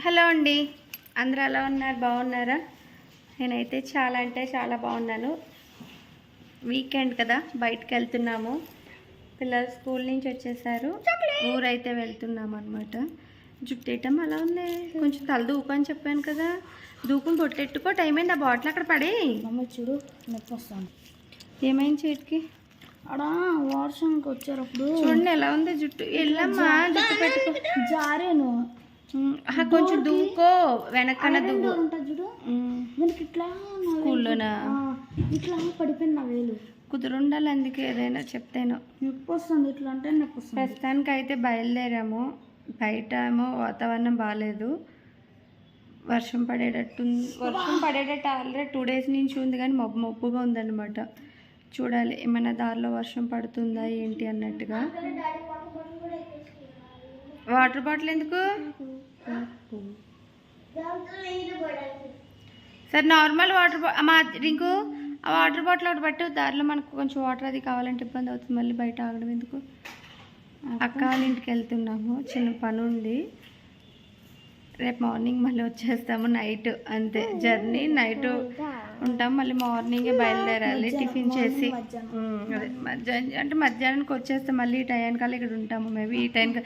Hello అండి, అందరూ ఎలా ఉన్నారు? బాగున్నారా? నేనైతే చాలా అంటే చాలా బాగున్నాను. వీకెండ్ కదా, బయటకు వెళ్తున్నాము. పిల్లలు స్కూల్ నుంచి వచ్చేసారు, ఊరైతే వెళ్తున్నాము అనమాట. జుట్టేయటం అలా ఉంది, కొంచెం తల దూకు అని చెప్పాను కదా, దూకుని పొట్టెట్టుకో. టైం అయింది, ఆ బాటిల్ అక్కడ పడే. అమ్మ చూడు, నొప్పి వస్తాను. ఏమైంది చేతికి? అక్కడ వర్షంకి వచ్చేటప్పుడు చూడండి ఎలా ఉంది జుట్టు. వెళ్ళమ్మా, జుట్టు పెట్టుకో. జారేను. కొంచెం దూకో, వెనకన దూకు. చూడు, మనకి ఇట్లా స్కూల్లోనా ఇట్లా పడిపోయింది నా వేలు. కుదురుండాలి, అందుకే ఏదైనా చెప్తాను. నొప్పి వస్తుంది, ఇట్లా అంటే నొప్పి వస్తుంది. ప్రస్తుతానికి అయితే బయలుదేరాము. బయట ఏమో వాతావరణం బాగాలేదు, వర్షం పడేటట్టు ఆల్రెడీ 2 days నుంచి ఉంది, కానీ మబ్బుగా ఉందన్నమాట. చూడాలి ఏమైనా దారిలో వర్షం పడుతుందా ఏంటి అన్నట్టుగా. వాటర్ బాటిల్ ఎందుకు? సరే, నార్మల్ వాటర్ మా రింకు, ఆ వాటర్ బాటిల్ ఒకటి పట్టు. దారిలో మనకు కొంచెం వాటర్ అది కావాలంటే ఇబ్బంది అవుతుంది, మళ్ళీ బయట ఆగడం ఎందుకు. అక్క వాళ్ళ ఇంటికి వెళ్తున్నాము, చిన్న పని ఉంది. రేపు మార్నింగ్ మళ్ళీ వచ్చేస్తాము. నైట్ అంతే జర్నీ, నైట్ ఉంటాం, మళ్ళీ మార్నింగే బయలుదేరాలి టిఫిన్ చేసి. అదే మధ్యాహ్నం అంటే మధ్యాహ్నానికి వచ్చేస్తే మళ్ళీ ఈ టైంకల్లా ఇక్కడ ఉంటాము. మేబీ ఈ టైంకి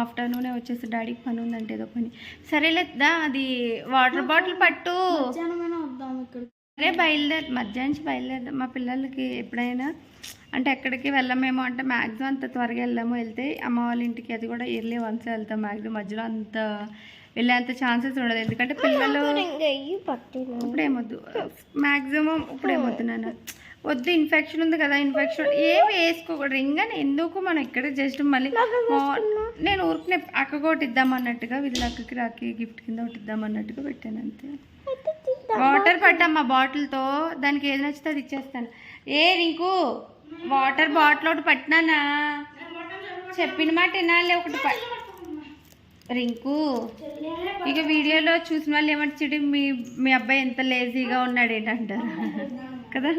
ఆఫ్టర్నూనే వచ్చేస్తే డాడీకి పని ఉందంటే ఏదో పని. సరేలేదా, అది వాటర్ బాటిల్ పట్టు. అరే మధ్యాహ్నం నుంచి బయలుదేరదాం. మా పిల్లలకి ఎప్పుడైనా అంటే ఎక్కడికి వెళ్ళమేమో అంటే మ్యాక్సిమం అంత త్వరగా వెళ్తే అమ్మ వాళ్ళ ఇంటికి, అది కూడా ఇయర్లీ వన్స్ వెళ్తాం. మ్యాక్సిమం మధ్యలో అంత వెళ్ళేంత ఛాన్సెస్ ఉండదు, ఎందుకంటే పిల్లలు ఇప్పుడేమొద్దు, మ్యాక్సిమం ఇప్పుడేమొద్దు నాన్న, వద్దు ఇన్ఫెక్షన్ ఉంది కదా. ఇన్ఫెక్షన్ ఏమి వేసుకోకూడదు. రింగ్ అని ఎందుకు, మనం ఇక్కడ జస్ట్ మళ్ళీ నేను ఊరికి అక్క ఒకటి ఇద్దామన్నట్టుగా, వీళ్ళ అక్కకి రాకి గిఫ్ట్ కింద ఒకటి ఇద్దామన్నట్టుగా పెట్టాను అంతే. వాటర్ పట్టమ్మా బాటిల్తో, దానికి ఏది నచ్చితే అది ఇచ్చేస్తాను. రింకు వాటర్ బాటిల్ ఒకటి పట్టినానా, చెప్పిన మాట వినాలి. ఒకటి రింకు, ఇక వీడియోలో చూసిన వాళ్ళు ఏమంటే మీ అబ్బాయి ఎంత లేజీగా ఉన్నాడు ఏంటంటారు కదా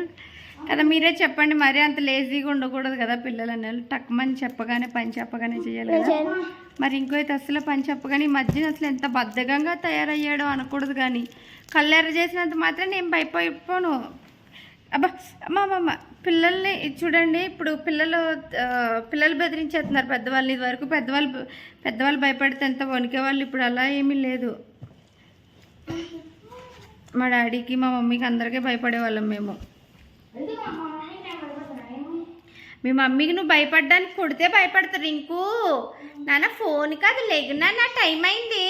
కదా మీరే చెప్పండి. మరీ అంత లేజీగా ఉండకూడదు కదా పిల్లలు అనే టక్మని చెప్పగానే పని చెప్పగానే చేయాలి కదా. మరి ఇంకో అయితే అసలు పని చెప్పగానే ఈ మధ్యన అసలు ఎంత బద్ధకంగా తయారయ్యాడో అనకూడదు, కానీ కళ్ళెర్ర చేసినంత మాత్రం నేను భయపడిపోను. అబ్బా అమ్మ పిల్లల్ని చూడండి, ఇప్పుడు పిల్లలు బెదిరించేస్తున్నారు పెద్దవాళ్ళని. ఇది వరకు పెద్దవాళ్ళు భయపడితే ఎంత వణికేవాళ్ళు, ఇప్పుడు అలా ఏమీ లేదు. మా డాడీకి మా మమ్మీకి అందరికీ భయపడేవాళ్ళం మేము. మీ మమ్మీకి నువ్వు భయపడ్డానికి కొడితే భయపడతారు. ఇంకూ నాన్న ఫోన్ కాదు, లేకున్నా నా టైం అయింది.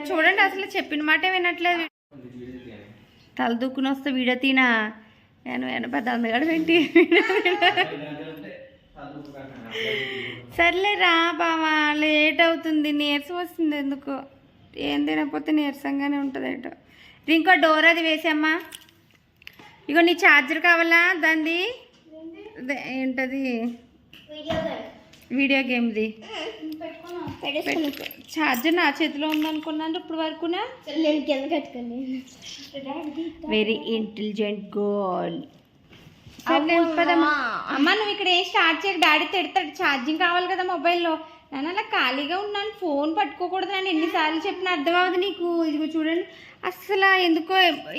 చూడండి అసలు చెప్పిన మాట వినట్లేదు. తల దుక్కుని వస్తే వీడియో తీనా, నేను పెద్ద అందగాడు ఏంటి. సర్లేరా బావా, లేట్ అవుతుంది, నీరసం వస్తుంది. ఎందుకు ఏం తినకపోతే నీరసంగానే ఉంటుంది ఏటో. ఇంకో డోర్ అది వేసామ్మా. ఇగో నీ ఛార్జర్ కావాలా? దాన్ని ఏంటది, వీడియో గేమ్ది ఛార్జర్ నా చేతిలో ఉందనుకున్నాను ఇప్పుడు వరకునా. Very intelligent girl. అమ్మ నువ్వు ఇక్కడ ఏం స్టార్ట్ చేయకు, డాడీ తిడతాడు. ఛార్జింగ్ కావాలి కదా మొబైల్లో. నేను అలా ఖాళీగా ఉన్నాను, ఫోన్ పట్టుకోకూడదు అని ఎన్నిసార్లు చెప్పినా అర్థం అవ్వదు నీకు. ఇదిగో చూడండి, అసలు ఎందుకో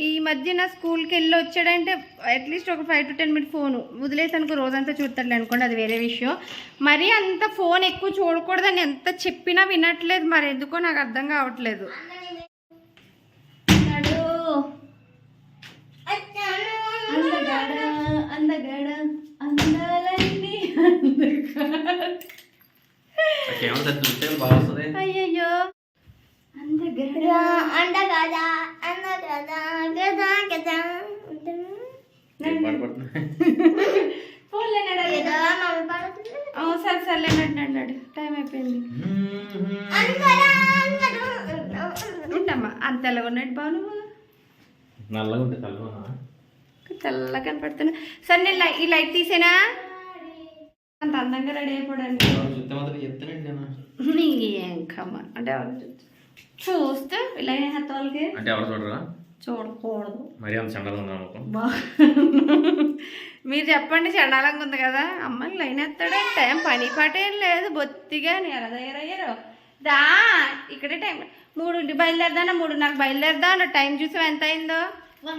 ఈ మధ్య నా స్కూల్కి వెళ్ళి వచ్చాడంటే అట్లీస్ట్ ఒక 5 to 10 minutes ఫోన్ వదిలేసి అనుకో, రోజంతా చూస్తాడు అనుకోండి, అది వేరే విషయం. మరీ అంత ఫోన్ ఎక్కువ చూడకూడదని ఎంత చెప్పినా వినట్లేదు, మరి ఎందుకో నాకు అర్థం కావట్లేదు. అయ్యయ్యో సర్లేనట్టు టైం అయిపోయింది. ఉంటామ్మా, అంత తెల్లగా ఉన్నట్టు బాగు, నువ్వు తెల్లగా కనపడుతున్నా. సరే నేను ఈ లైట్ తీసేనా, అంత అందంగా రెడీ అయిపోవడానికి. ఇంకమ్మా అంటే చూస్తే ఇలా వాళ్ళకి అంటే ఎవరు చూడరా, చూడకూడదు. మరి అంత చండగా మీరు చెప్పండి, చండాలంగా ఉంది కదా. అమ్మాయి లైన్ ఎత్తాడే, టైం పని పాట ఏం లేదు, బొత్తిగా ఎలా తయారయ్యారు. దా ఇక్కడే టైం 3 బయలుదేరదా, 3:30 బయలుదేరదా. టైం చూసి ఎంత అయిందో.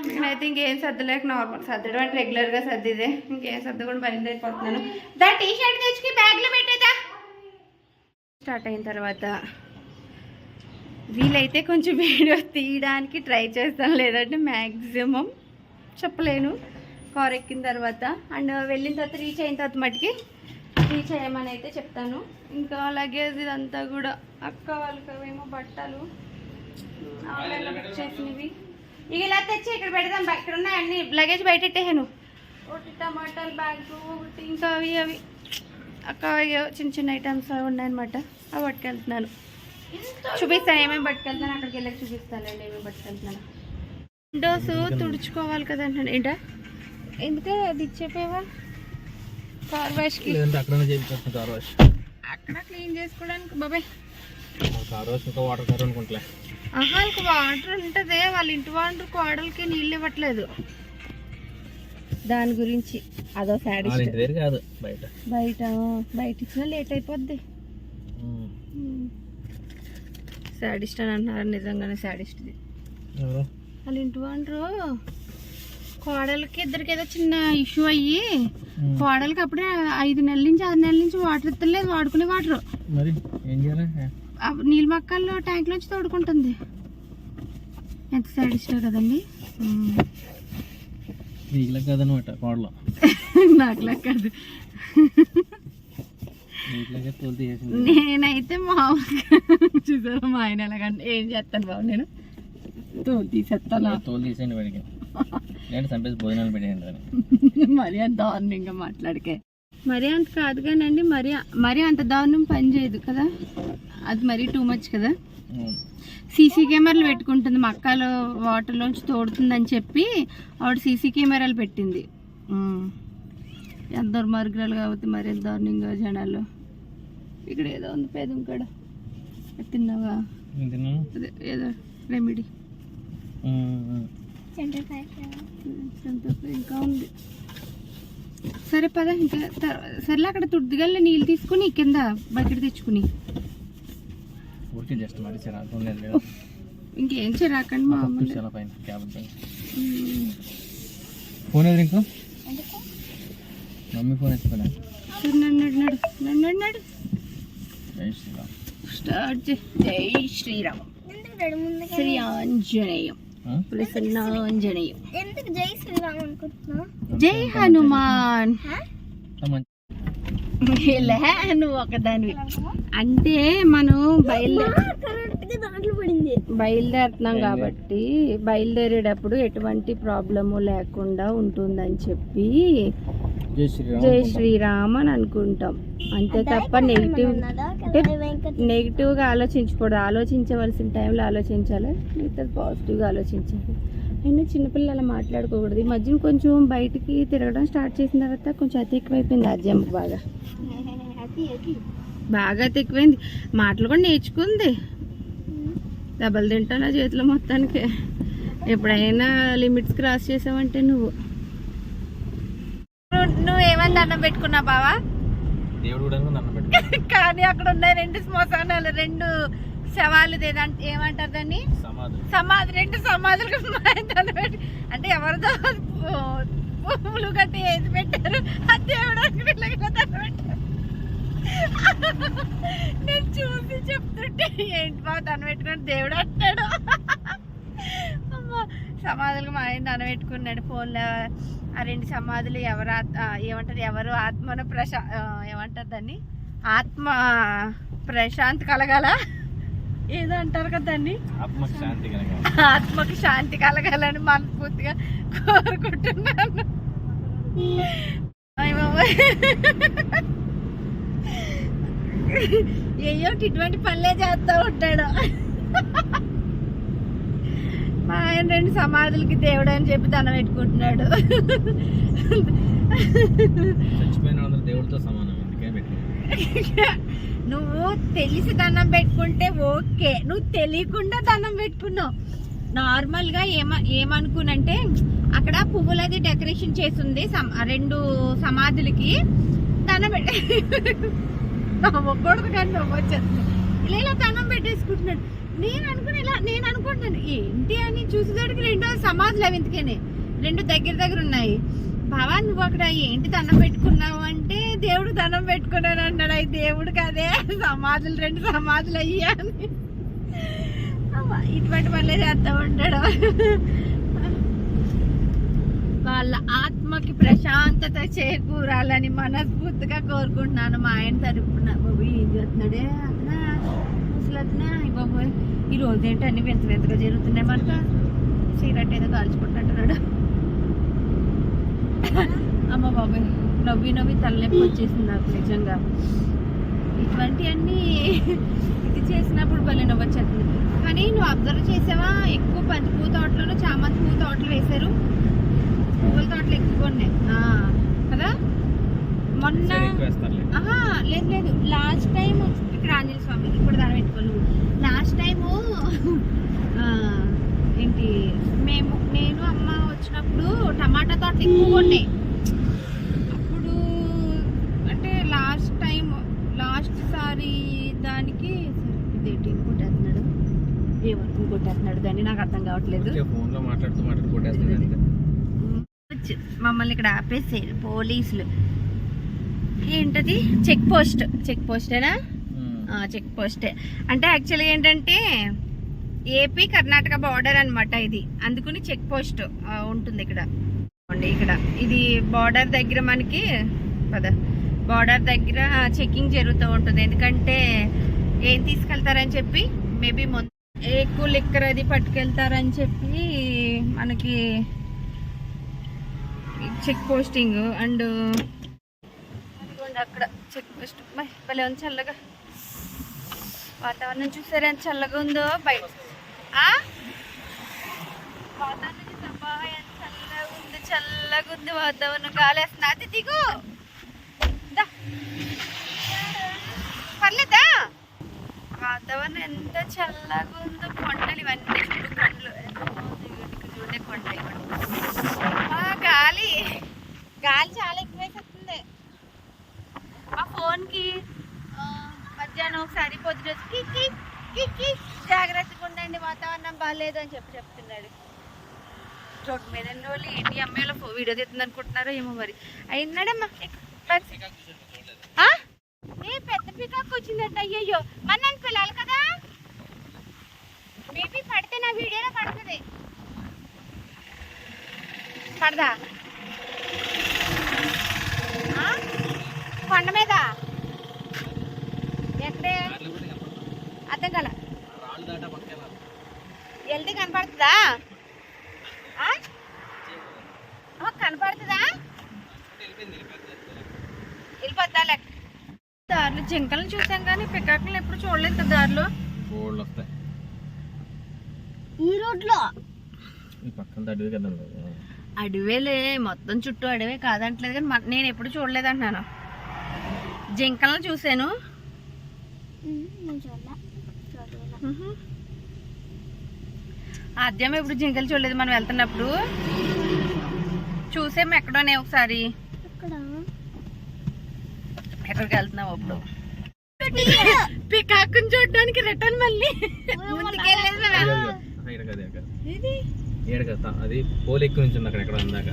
నేనైతే ఇంకేం సర్దలేక నార్మల్ సర్దడం అంటే రెగ్యులర్గా సర్దిదే, ఇంకేం సర్దకుండా బయలుదేరిపోతున్నాను. దా టీ షర్ట్ తెచ్చుకి బ్యాగ్లో పెట్టేదా. స్టార్ట్ అయిన తర్వాత వీలైతే కొంచెం వీడియో తీయడానికి ట్రై చేస్తాను, లేదంటే మ్యాక్సిమం చెప్పలేను. కార్ ఎక్కిన తర్వాత అండ్ వెళ్ళిన తర్వాత రీచ్ అయిన తర్వాత మటుకి రీచ్ అయ్యామని అయితే చెప్తాను. ఇంకా లగేజ్ ఇదంతా కూడా అక్క వాళ్ళకేమో బట్టలు బుక్ చేసినవి ఇక ఇలా తెచ్చి ఇక్కడ పెడదాం. ఇక్కడ ఉన్నాయి అన్ని లగేజ్ బయట పెట్టేసాను. ఒకటి టమాటాలు బ్యాగ్, ఒకటి ఇంకా అవి అవి అక్క చిన్న చిన్న ఐటమ్స్ అవి ఉన్నాయన్నమాట. అవి పట్టుకెళ్తున్నాను. చూపిస్తాను ఏమేమి పట్టుకెళ్తాను, అక్కడికి వెళ్ళి చూపిస్తానండి ఏమేమి పట్టుకెళ్తున్నాను. విండోస్ తుడుచుకోవాలి కదా అంటాను. ఏంటా ఎందుకే అది ఇచ్చేపోయావా కార్ వాష్కి? అక్కడ క్లీన్ చేసుకోవడానికి బాబాయ్ వాళ్ళకి వాటర్ ఉంటుంది. వాళ్ళ ఇంటి వాటర్ కోడలకి నీళ్ళు ఇవ్వట్లేదు. దాని గురించి అదో సాడిస్ట్. బయట ఇచ్చినా లేట్ అయిపోద్ది. సాడిస్ట్ అని అంటున్నారు, నిజంగానే సాడిస్ట్ది. వాళ్ళ ఇంటి వాటర్ కోడలకి ఇద్దరికి ఏదో చిన్న ఇష్యూ అయ్యి కోడలకి అప్పుడే 5 నెలల నుంచి 6 నెలల నుంచి వాటర్ ఇస్తలేదు, వాడుకునే వాటర్. నీళ్ళ మక్కల్లో ట్యాంక్ నుంచి తోడుకుంటుంది. ఎంత సాడిస్టో కదండి. నాకులా కాదు, నేనైతే మామూలుగా చూసారు మా ఆయన ఎలాగంటే ఏం చేస్తాను బాబు, నేను తోలు తీసేస్తాను. మరీ అంత దారుణంగా మాట్లాడికే. మరీ అంత కాదు కానండి, మరీ అంత దారుణం పని చేయదు కదా, అది మరీ టూ మచ్ కదా. సీసీ కెమెరాలు పెట్టుకుంటుంది, మా అక్కలో వాటర్లోంచి తోడుతుందని చెప్పి ఆవిడ సీసీ కెమెరాలు పెట్టింది. ఎంత దుర్మార్గురాలు కాబట్టి మరి ఎంత దారుణంగా జనాలు. ఇక్కడ ఏదో ఉంది పేదం కాడ, తిన్నావా? అదే ఏదో రెమెడీ ఇంకా ఉంది. సరే పద ఇంకా సర్లే. అక్కడ తుడ్దిగల్లా నీళ్ళు తీసుకుని కింద బకెట్ తెచ్చుకుని ఇంకేం చిరాకండి మామూలు. నన్ను స్టార్ట్. జై శ్రీరామ్, శ్రీ ఆంజనేయం ప్లస్ ఆంజనేయం. జై హనుమాన్. నువ్వు ఒకదానివి అంటే మనం బయలుదేరుతున్నాం కాబట్టి బయలుదేరేటప్పుడు ఎటువంటి ప్రాబ్లము లేకుండా ఉంటుందని చెప్పి జై శ్రీరామ్ అని అనుకుంటాం అంతే తప్ప నెగిటివ్గా ఆలోచించకూడదు. ఆలోచించవలసిన టైంలో ఆలోచించాలి, మిగతా పాజిటివ్గా ఆలోచించాలి. అయినా చిన్నపిల్లలు అలా మాట్లాడుకోకూడదు. ఈ మధ్యన కొంచెం బయటికి తిరగడం స్టార్ట్ చేసిన తర్వాత కొంచెం అతి ఎక్కువైపోయింది. అజ్జమ్మకి బాగా అతి ఎక్కువైంది. మాటలు కూడా నేర్చుకుంది. దెబ్బలు తింటాను ఆ చేతిలో మొత్తానికి. ఎప్పుడైనా లిమిట్స్ క్రాస్ చేసావంటే నువ్వేమని దండం పెట్టుకున్నావు బావా? కానీ అక్కడ ఉన్నాయి 2 శ్మశానాలు, 2 శవాలు, ఏమంటారు దాన్ని? సమాధి. 2 సమాధులు అంటే ఎవరిదో పువ్వులు కట్టి ఏది పెట్టారు, అది దేవుడు దండం పెట్టారు. నేను చూసి చెప్తుంటే ఏంటి బాగా దండం పెట్టుకున్నాడు దేవుడు అంటాడు. సమాధులకు మా ఆయన దండం పెట్టుకున్నాడు ఫోన్లో. ఆ 2 సమాధులు ఎవరు ఆత్మను ఏమంటారు దాన్ని? ఆత్మ ప్రశాంతి కలగాల ఏదో అంటారు కదా దాన్ని. ఆత్మకి శాంతి కలగాలని మనస్ఫూర్తిగా కోరుకుంటున్నాను. ఏయో ఇటువంటి పనులే చేస్తూ ఉంటాడు. మా ఆయన 2 సమాధులకి దేవుడు అని చెప్పి దండం పెట్టుకుంటున్నాడు. నువ్వు తెలిసి దండం పెట్టుకుంటే ఓకే, నువ్వు తెలియకుండా దండం పెట్టుకున్నావు. నార్మల్గా ఏమనుకునంటే అక్కడ పువ్వులది డెకరేషన్ చేసింది 2 సమాధులకి దండం పెట్టే ఒక్కడికి కానీ వచ్చేస్తుంది ఇలా దండం పెట్టేసుకుంటున్నాడు. నేను అనుకుంటున్నాను ఏంటి అని చూసేసరికి 2 సమాధులు అవి ఎందుకని 2 దగ్గర ఉన్నాయి. బావా నువ్వు అక్కడ ఏంటి దండం పెట్టుకున్నావు అంటే దేవుడు దండం పెట్టుకున్నాను అన్నాడు. అవి దేవుడు కాదే సమాధులు 2 సమాధులు అయ్యా అని ఇటువంటి పనులే చేస్తా ఉంటాడు. వాళ్ళ ఆత్మకి ప్రశాంతత చేకూరాలని మనస్ఫూర్తిగా కోరుకుంటున్నాను. మా ఆయన తరపున బాబు ఏం చేస్తున్నాడే అతనా ముసలతనా బాబోయ్ ఈ రోజు ఏంటి అన్ని వింతగా జరుగుతున్నాయి. మనక సిగరెట్ ఏదో కాల్చుకుంటున్నాడు. అమ్మ బాబాయ్ నవ్వి తలనొప్పి వచ్చేసింది నాకు నిజంగా. ఇటువంటివన్నీ ఇది చేసినప్పుడు భలే నవ్వు వచ్చేస్తుంది. కానీ నువ్వు అబ్జర్వ్ చేసావా ఎక్కువ బంతి పువ్వు తోటలోనూ చామంతి పువ్వు తోటలు వేశారు. పువ్వుల తోటలు ఎక్కువ ఉన్నాయి కదా. మొన్న లేదు లాస్ట్ టైం ఇక్కడ ఆంజనేయ స్వామి ఇప్పుడు దాని పెట్టుకోను. లాస్ట్ టైము ఏంటి నేను అమ్మ వచ్చినప్పుడు టమాటా తోటలు ఎక్కువ ఉన్నాయి. అప్పుడు అంటే లాస్ట్ సారి దానికి ఇదేంటి ఇంకొట్టేస్తున్నాడు కొట్టేస్తున్నాడు దాన్ని నాకు అర్థం కావట్లేదు. మమ్మల్ని ఇక్కడ ఆపేసేది పోలీసులు. ఏంటది చెక్ పోస్టేనా? చెక్ పోస్టే. అంటే యాక్చువల్గా ఏంటంటే ఏపీ కర్ణాటక బార్డర్ అనమాట ఇది. అందుకని చెక్ పోస్ట్ ఉంటుంది ఇక్కడ. ఇది బార్డర్ దగ్గర మనకి బార్డర్ దగ్గర చెకింగ్ జరుగుతూ ఉంటుంది. ఎందుకంటే ఏం తీసుకెళ్తారని చెప్పి మేబీ ఎక్కువ లిక్కర్ అది పట్టుకెళ్తారని చెప్పి మనకి చెక్ పోస్టింగ్. అండ్ అక్కడ చెక్ పోస్ట్ భలే ఉంది చల్లగా. వాతావరణం చూసారా ఎంత చల్లగా ఉందో. బయట వాతావరణం చూసా ఎంత చల్లగా ఉంది వాతావరణం. గాలేస్తుంది. అది దిగు పర్లేదా? వాతావరణం ఎంత చల్లగా ఉందో. కొండలు ఇవన్నీ కొండలు చూడే కొండలు. గాలి చాలా ఎక్కువైపోతుంది. మా ఫోన్కి మధ్యాహ్నం ఒకసారి పొద్దున కిక్కి జాగ్రత్తగా ఉండండి వాతావరణం బాగాలేదు అని చెప్తున్నాడు. రోడ్డు మీద వాళ్ళు ఏంటి అమ్మాయిలో వీడియో తీస్తుంది అనుకుంటున్నారో ఏమో మరి. అయినాడమ్మా పెద్ద పికాక్ వచ్చిందంట. అయ్యయ్యో మన పిల్లలు కదా మేబీ పడితే నా వీడియోలో పడుతుంది. పడదా కొండ మీద ఎక్కడే అర్థం కల వెళ్తే కనపడుతుందా? కనపడుతుందా? వెళ్ళిపోద్దా లెక్క. దారిలో జింకలను చూసాం కానీ పికాకులు ఎప్పుడు చూడలేదు కదా. దారిలో ఈ రోడ్లో అడవేలే మొత్తం చుట్టూ అడవే కాదంటలేదు కానీ నేను ఎప్పుడు చూడలేదు అంటున్నాను. జింకలను చూసాను. ఆద్యం ఎప్పుడు జింకలు చూడలేదు. మనం వెళ్తున్నప్పుడు చూసాము ఎక్కడోనే ఒకసారి. ఎక్కడికి వెళ్తున్నావు అప్పుడు పికాకుని చూడడానికి రిటర్న్ మళ్ళీ అది పోల్ ఎక్కువ నుంచి అక్కడ ఎక్కడ అందాక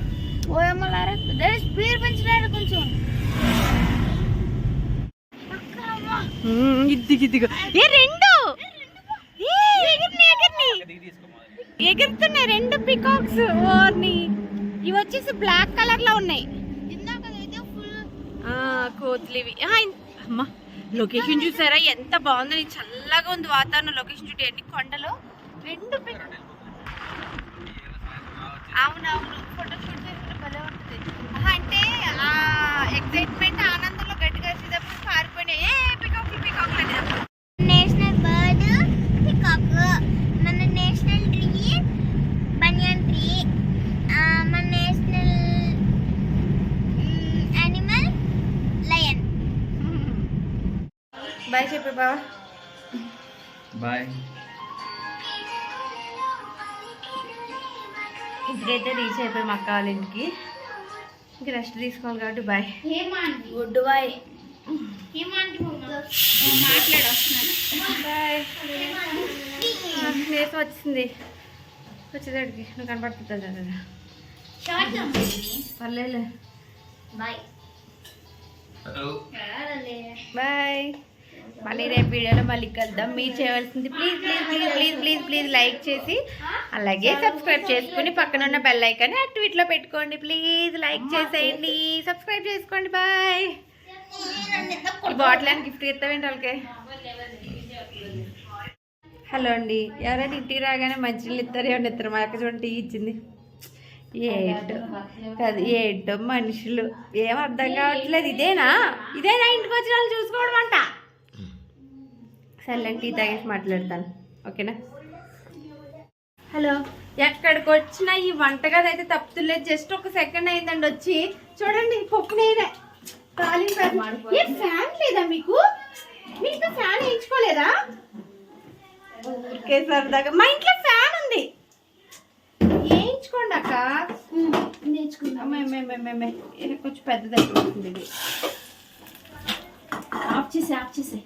స్పీడ్ పెంచడానికి కొంచెం ఇదిగో ఎగురుతున్నాయి 2 పికాక్స్. ఇవి వచ్చేసి బ్లాక్ కలర్ లో ఉన్నాయి. కోతులు ఇవి. అమ్మా లొకేషన్ చూసారా ఎంత బాగుంది. చల్లగా ఉంది వాతావరణం. లొకేషన్ చూడండి ఎన్ని కొండలు 2 పికాక్స్. అవునవును ఫోటో షూట్ చేసుకుంటే భలే ఉంటుంది. అంటే ఆ ఎక్సైట్మెంట్ ఆనందంలో గట్టిగా వచ్చేటప్పుడు పారిపోయినాయి పికాకులు అనేటప్పుడు. National bird peacock. మన నేషనల్ ట్రీ బనియన్ ట్రీ. మన నేషనల్ యానిమల్ లయన్. బాయ్ చెప్పు బావా. బాయ్. ఇప్పుడైతే రీచ్ అయిపోయాం అక్క వాళ్ళ ఇంటికి. ఇంక రెస్ట్ తీసుకోవాలి కాబట్టి బాయ్. Good bye. బాయ్. నీరసం వచ్చింది వచ్చేసరికి నువ్వు కనపడుతుంది పర్లేదు. బాయ్. బాయ్. మళ్ళీ రేపు వీడియోలో మళ్ళీ కలుద్దాం. మీరు చేయవలసింది please please please please please please like చేసి అలాగే సబ్స్క్రైబ్ చేసుకుని పక్కన ఉన్న బెల్ ఐకాన్ యాక్టివేట్లో పెట్టుకోండి. ప్లీజ్ లైక్ చేసేయండి, సబ్స్క్రైబ్ చేసుకోండి. బాయ్. ఈ బాటిల్ అని గిఫ్ట్ ఇస్తావేంటి వాళ్ళకి? హలో అండి, ఎవరైనా ఇంటికి రాగానే మంచినీళ్ళు ఇస్తారు, ఏమన్నా ఇస్తారు? మా అక్క చూడండి టీ ఇచ్చింది. ఏంటో మనుషులు ఏం అర్థం కావట్లేదు. ఇదేనా ఇంటికి వచ్చిన వాళ్ళు చూసుకోవడం అంట. సరే టీ తాగేసి మాట్లాడతాను, ఓకేనా? హలో, ఎక్కడికి వచ్చినా ఈ వంటగది అయితే తప్పుతులేదు. జస్ట్ ఒక సెకండ్ అయిందండి వచ్చి. చూడండి పప్పు నేనే ఫ్యాన్ లేదా మీకు? మీకు ఫ్యాన్ వేయించుకోలేదా? ఓకే సరదాగా మా ఇంట్లో ఫ్యాన్ ఉంది, వేయించుకోండి అక్క. నేర్చుకుందాం. కొంచెం పెద్దది అయిపోతుంది ఇది. ఆఫ్ చేసి